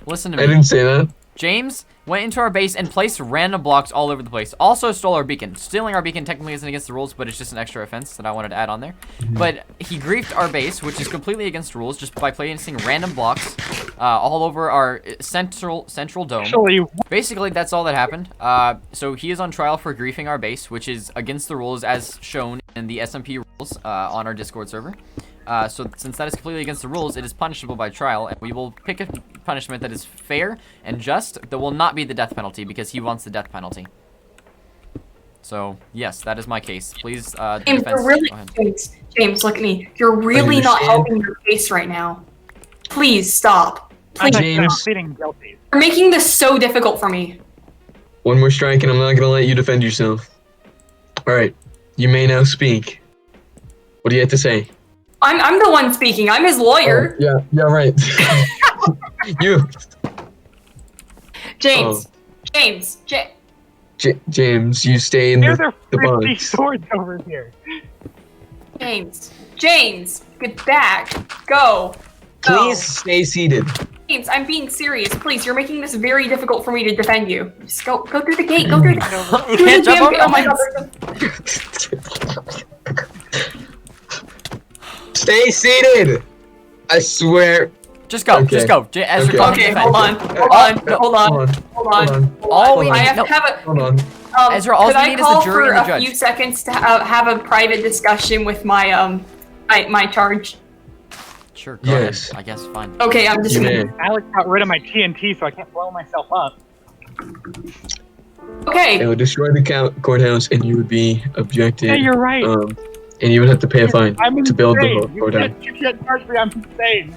Listen to me. I didn't say that. James went into our base and placed random blocks all over the place. Also stole our beacon. Stealing our beacon technically isn't against the rules, but it's just an extra offense that I wanted to add on there. But he griefed our base, which is completely against rules, just by placing random blocks all over our central dome. Actually, Basically, that's all that happened. So he is on trial for griefing our base, which is against the rules as shown in the SMP rules on our Discord server. So since that is completely against the rules, it is punishable by trial, and we will pick a punishment that is fair and just, that will not be the death penalty, because he wants the death penalty. So, yes, that is my case. Please, James, defense, you're really, go ahead. James, look at me. You're really not helping your case right now. Please stop. I'm Please. James. pleading guilty. You're making this so difficult for me. One more strike and I'm not gonna let you defend yourself. Alright, you may now speak. What do you have to say? I'm the one speaking. I'm his lawyer. Oh, yeah, right. You. James. James, you stay in There's a the 50 box. swords over here. James, get back. Go. Please stay seated. James, I'm being serious. Please, you're making this very difficult for me to defend you. Just go through the gate. Go through the You can't jump over Oh my the god. Stay seated! I swear. Just go, Okay. just go. Ezra, Okay. come Okay, defend. hold on. Hold on. All we I need, have no, to have a. Hold on. Ezra, all could we I need is the call jury for and the a judge. few seconds to have a private discussion with my my charge? Sure, go Yes. ahead. I guess, fine. Okay, I'm just You gonna. may. Alex got rid of my TNT, so I can't blow myself up. It Okay, would destroy the courthouse and you would be objected. Yeah, you're right. And you would have to pay a fine I'm to build the insane. courthouse. You can't charge me. I'm insane.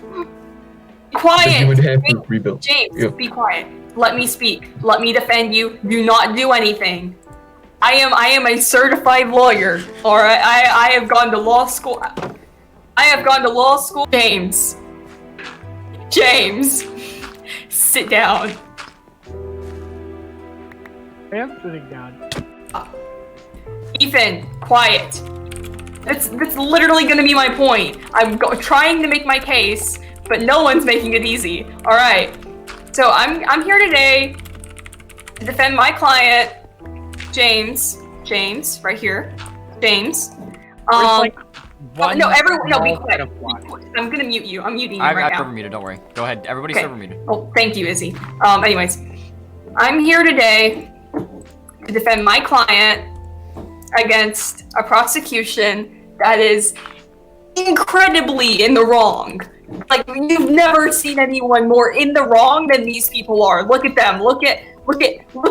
But quiet. you would have to rebuild. James, Yeah. be quiet. Let me speak. Let me defend you. Do not do anything. I am a certified lawyer. Alright, I have gone to law school. I have gone to law school. James. Sit down. I am sitting down. Ethan, quiet. That's literally gonna be my point. I'm trying to make my case, but no one's making it easy. All right. So I'm here today to defend my client, James, right here, James. There's like No, everyone, no, be small quiet. bit of block. I'm gonna mute you. I'm muting you I've right server now. muted, don't worry. Go ahead, everybody's Okay. server muted. Oh, thank you, Izzy. Anyways, I'm here today to defend my client against a prosecution that is incredibly in the wrong. Like, you've never seen anyone more in the wrong than these people are. Look at them. Look at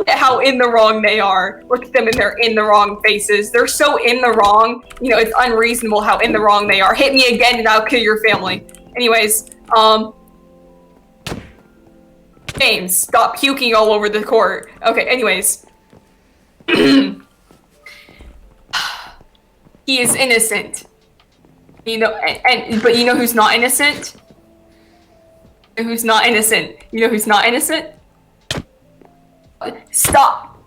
how in the wrong they are. Look at them in their in the wrong faces. They're so in the wrong. You know, it's unreasonable how in the wrong they are. Hit me again and I'll kill your family. Anyways, James, stop puking all over the court. Okay, anyways. He is innocent. You know, but you know who's not innocent? Who's not innocent? You know who's not innocent? Stop.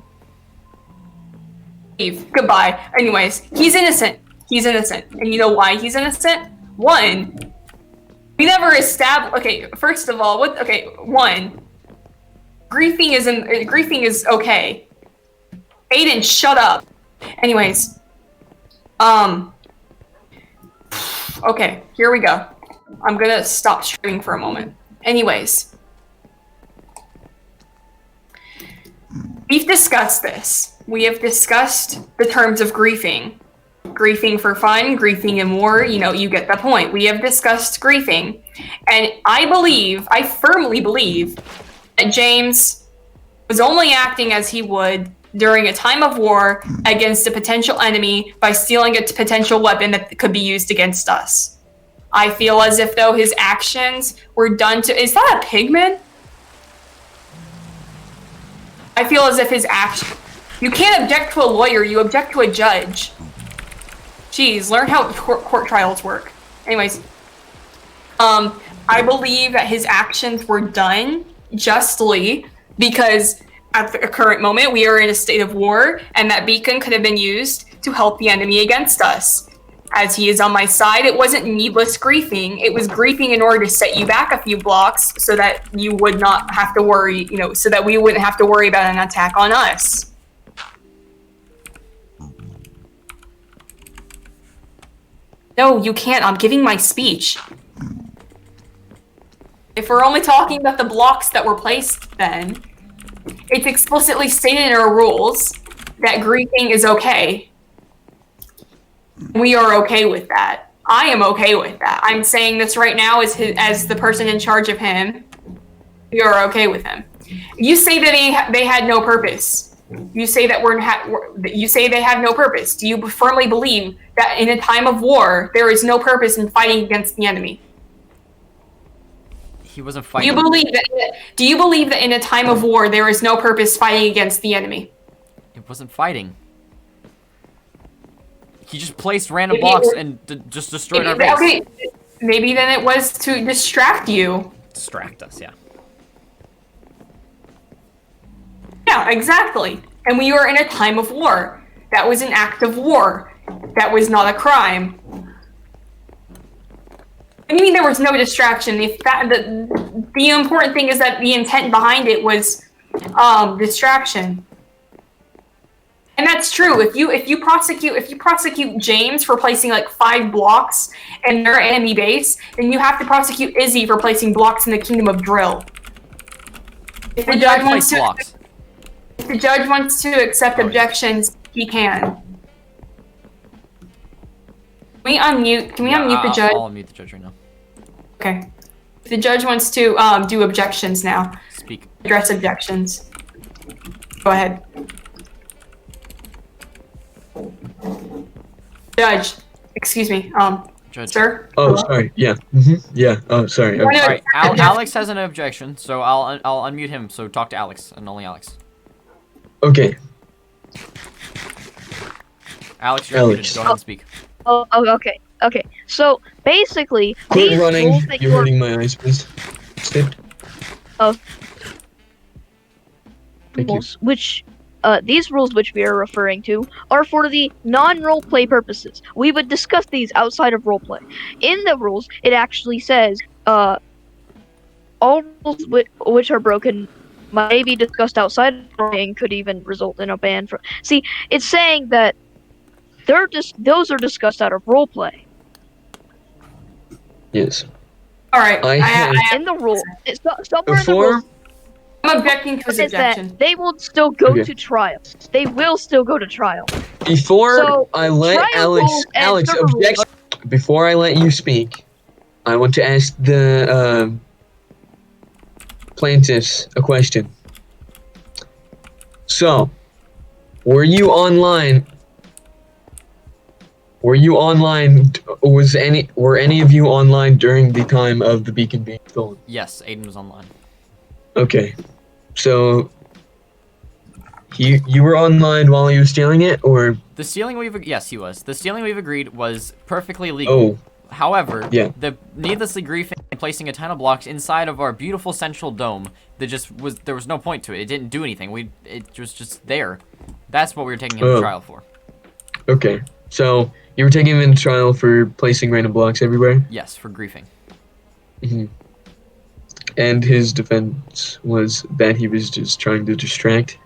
Leave. Goodbye. Anyways, he's innocent. He's innocent. And you know why he's innocent? One, we never established. Okay, first of all, one, griefing is okay. Aiden, shut up. Anyways, okay, here we go. I'm gonna stop streaming for a moment. Anyways, we've discussed this. We have discussed the terms of griefing. Griefing for fun, griefing in war, you know, you get the point. We have discussed griefing. And I firmly believe that James was only acting as he would during a time of war against a potential enemy by stealing a potential weapon that could be used against us. I feel as if though his actions were done to... Is that a pigman? I feel as if his action... You can't object to a lawyer, you object to a judge. Jeez, learn how court trials work. Anyways, I believe that his actions were done justly because at the current moment we are in a state of war and that beacon could have been used to help the enemy against us. as he is on my side. It wasn't needless griefing. It was griefing in order to set you back a few blocks so that you would not have to worry, so that we wouldn't have to worry about an attack on us. No, you can't. I'm giving my speech. If we're only talking about the blocks that were placed, then it's explicitly stated in our rules that griefing is okay. We are okay with that. I am okay with that. I'm saying this right now as the person in charge of him. We are okay with him. You say that they had no purpose. You say that you say they have no purpose. Do you firmly believe that in a time of war there is no purpose in fighting against the enemy? He wasn't fighting. Do you believe that in a time of war there is no purpose fighting against the enemy? It wasn't fighting. He just placed random blocks and just destroyed our base. Okay, maybe then it was to distract you. Distract us, yeah. Yeah, exactly. And we were in a time of war. That was an act of war. That was not a crime. I mean, there was no distraction. The important thing is that the intent behind it was distraction. And that's true. If you prosecute James for placing like 5 blocks in their enemy base, then you have to prosecute Izzy for placing blocks in the Kingdom of Drill. If the judge wants to accept objections, he can. Can we unmute the judge? I'll unmute the judge right now. Okay. If the judge wants to do objections now. Speak. Address objections. Go ahead. Judge, excuse me, Judge. sir? Oh, sorry. Yeah. Yeah. Oh, sorry. Why not- Okay. Alright, Alex has an objection, so I'll unmute him. So talk to Alex and only Alex. Okay. Alex, you're Alex. muted. Go ahead and speak. Oh, okay. So basically, Quit these running. rules that You're hurting my eyes, please. Sit. Thank you. rules, which these rules which we are referring to are for the non-roleplay purposes. We would discuss these outside of roleplay. In the rules, it actually says all rules which are broken may be discussed outside of roleplay and could even result in a ban. See, it's saying that those are discussed out of roleplay. Yes. Alright, In the rule, somewhere in the Before. rules, I'm objecting to his is that objection. they will still go Okay. to trial. They will still go to trial. Before So, I let trial rules and Alex server rules object. Before I let you speak, I want to ask the plaintiffs a question. So, were you online? Were any of you online during the time of the beacon being stolen? Yes, Aiden was online. Okay, so you were online while he was stealing it, or The stealing yes, he was. The stealing we've agreed was perfectly legal. oh, However, Yeah. the needlessly griefing and placing a ton of blocks inside of our beautiful central dome, there was no point to it. It didn't do anything. It was just there. That's what we were taking him to Oh. trial for. okay. So you were taking him into trial for placing random blocks everywhere. Yes, for griefing. hmm And his defense was that he was just trying to distract.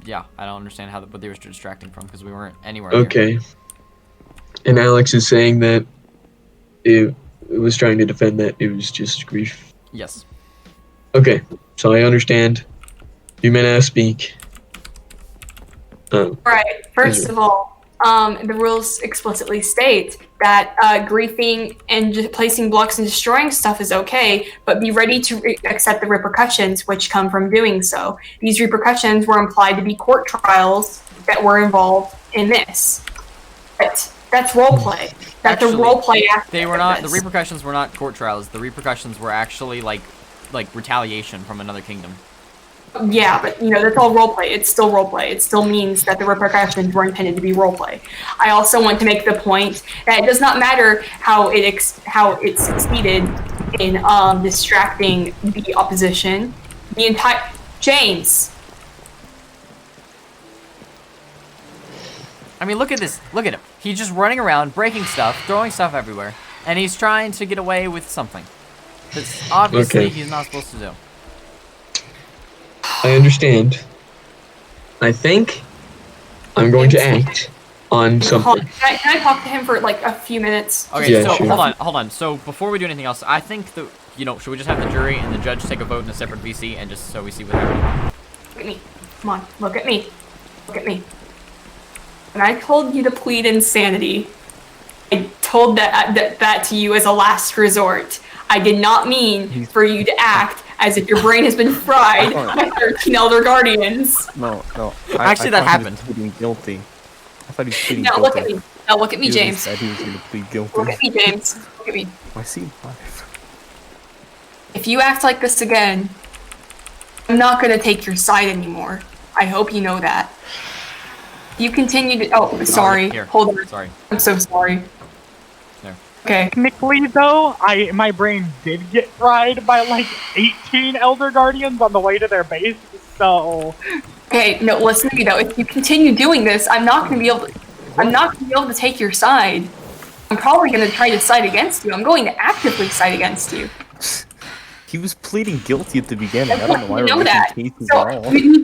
Yeah, I don't understand what they were distracting from because we weren't anywhere near. Okay. And Alex is saying that it was trying to defend that it was just grief. Yes. Okay, so I understand. You may now speak. Right. First of all, the rules explicitly state that griefing and just placing blocks and destroying stuff is okay, but be ready to accept the repercussions which come from doing so. These repercussions were implied to be court trials that were involved in this. But that's roleplay. That's Actually, a roleplay aspect. They were of not. The this. repercussions were not court trials. The repercussions were actually like retaliation from another kingdom. Yeah, but that's all roleplay. It's still roleplay. It still means that the repercussions were intended to be roleplay. I also want to make the point that it does not matter how it succeeded in distracting the opposition. The entire James. I mean, look at this. Look at him. He's just running around, breaking stuff, throwing stuff everywhere, and he's trying to get away with something. That's obviously he's not supposed to do. I understand. I think I'm going to act on something. Can I talk to him for like a few minutes? Okay, Yeah, so sure. hold on. So before we do anything else, I think that, you know, should we just have the jury and the judge take a vote in a separate VC and just so we see what happens? Look at me. Come on, look at me. Look at me. When I told you to plead insanity, I told that to you as a last resort. I did not mean for you to act as if your brain has been fried by 13 Elder Guardians. No. Actually, that happened. He was pleading guilty. I thought he was pleading Now guilty. look at me. Now look at me, He James. said he was going to plead guilty. Look at me, James. Look at me. I see. If you act like this again, I'm not gonna take your side anymore. I hope you know that. You continue to. Oh, sorry. Here. Hold on. Sorry. I'm so sorry. There. Okay. Technically, though, my brain did get fried by like 18 Elder Guardians on the way to their base, so... Okay, no, listen to me though. If you continue doing this, I'm not gonna be able to take your side. I'm probably gonna try to side against you. I'm going to actively side against you. He was pleading guilty at the beginning. I don't know why You know we're that. making cases So at all. you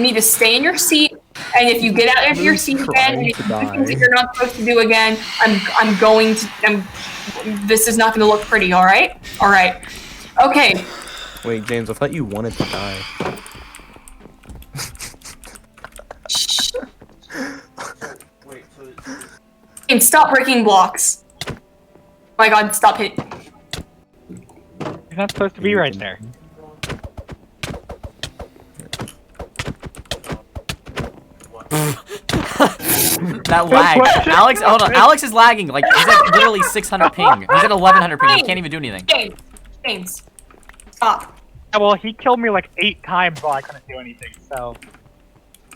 need to stay in your seat. And if you get out of your seat again, and if you do things that you're not supposed to do again, this is not going to look pretty. All right. All right. Okay. Wait, James, I thought you wanted to die. James, stop breaking blocks. Oh my God, stop it. He's not supposed to be right there. That lag. Alex, hold on. Alex is lagging. Like, he's at literally 600 ping. He's at 1100 ping. He can't even do anything. James, stop. Yeah, well, he killed me like 8 times while I couldn't do anything, so...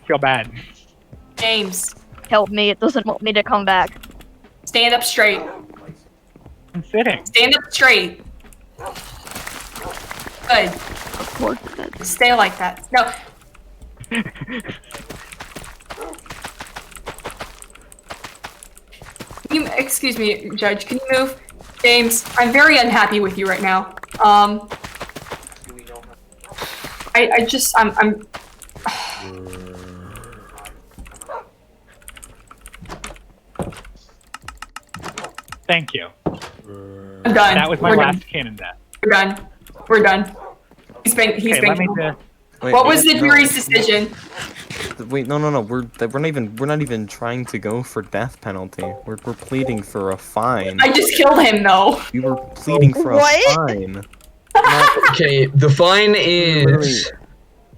feel bad. James, Help me, it doesn't want me to come back. stand up straight. I'm sitting. Stand up straight. Good. Of course it is. Stay like that. No. Excuse me, Judge. Can you move? James, I'm very unhappy with you right now. I'm Thank you. I'm done. That was my We're last done. canon death. We're done. We're done. He's Okay, let me been. just... Wait, What was the no. jury's decision? Wait, no. We're not even trying to go for death penalty. We're pleading for a fine. I just killed him, though. We were pleading for What? a fine. Okay, the fine is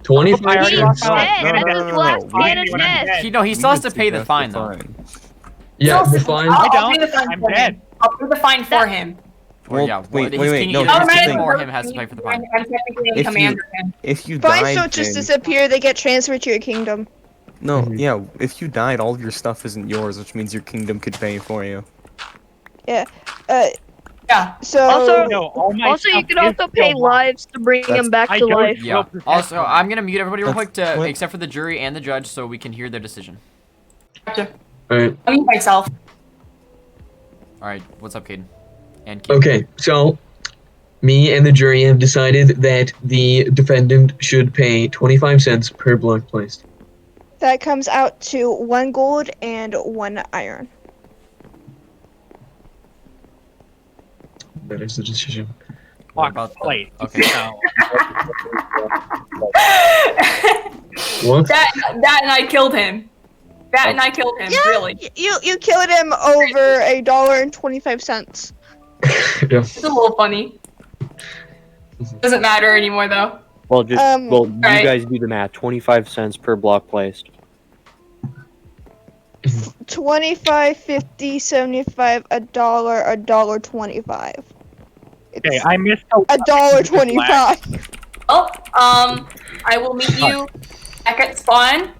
25 I already lost cents. my Dead. no, That's no, his no, last no. canon When I'm death. dead. He still has to pay the fine, though. Yeah, the fine. I I'll don't. pay the fine I'm for him. dead. I'll pay the fine for him. Or, yeah, wait, his wait, king- no, his here's the king thing. or him has to pay for the fine. I'm technically in If command you- of him. If you Fines died, don't just James- disappear, they get transferred to your kingdom. No, Mhm. yeah, if you died, all of your stuff isn't yours, which means your kingdom could pay for you. Yeah. So Also- No, all my Also, you stuff can is also pay still mine. lives to bring That's- him back I to don't- life. Yeah. protect Also, him. I'm gonna mute everybody real quick That's- to, what? except for the jury and the judge, so we can hear their decision. Gotcha. Alright. I'll mute myself. All right, what's up, Caden? And Keith. Okay, so me and the jury have decided that the defendant should pay 25 cents per block placed. that comes out to 1 gold and 1 iron. That is the decision. What Block about the- plate. Okay. So, What? That and I killed him. That and I killed him. Yeah. Really. You killed him over $1.25. Yeah. It's a little funny. Doesn't matter anymore though. Well, just you Alright. guys do the math. 25 cents per block placed. 25, 50, 75, $1, $1.25. okay, I missed a $1.25. Well, I will meet you back at spawn.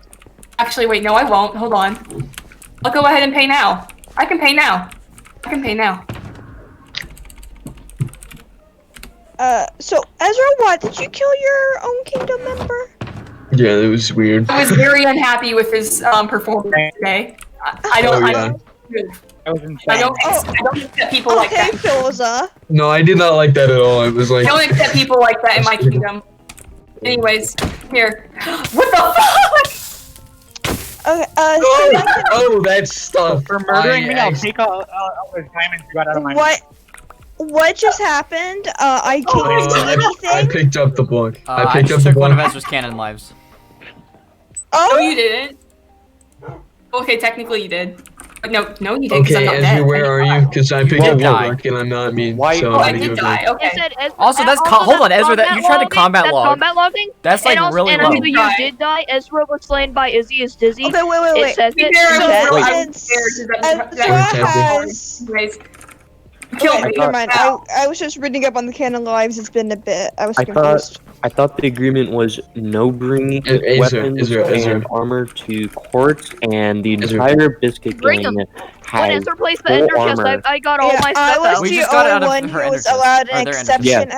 Actually, wait, no, I won't. Hold on. I'll go ahead and pay now. I can pay now. I can pay now. So Ezra, what? Did you kill your own kingdom member? Yeah, that was weird. I was very unhappy with his performance today. I don't. Oh, I yeah. don't move. That was insane. I don't accept people like Okay, that. Philza. No, I did not like that at all. It was like. I don't accept people like that in my kingdom. Anyways, here. What the fuck? Okay, Oh, that stuff. For murdering me, I'll actually- take all those diamonds you got out of my what just happened? I can't see I anything. picked up the book. I I picked just up the took one of book. Ezra's canon lives. No, Oh, you didn't. Okay, technically you did. But no, you didn't. 'Cause Okay, I'm not Ezra, dead. where are you? Because I picked You up did the die. book and I'm not mean. Why- So Oh, I'm I gonna give did it die. back. Okay. It said Ezra, Also, that's also hold on, that's Ezra, that- combat you tried to logging, combat that's log. combat logging. That's like and also, really and low. also you Die. did die. Ezra was slain by Izzy as Dizzy. okay, wait, It wait. says it. There, in So chat. I was it's- scared 'cause Ezra Wait. has. Anyways, kill Okay, me. never mind. Now. I was just reading up on the canon lives. It's been a bit. I was I confused. thought the agreement was no bringing Ezra, weapons Ezra. and armor to court, and the Ezra. entire Biscuit Bring gang When has Ezra placed the full ender chest, armor. I got all my I stuff was out. We the just got it out only of one her who ender was chest. allowed Or an their ender exception chest. as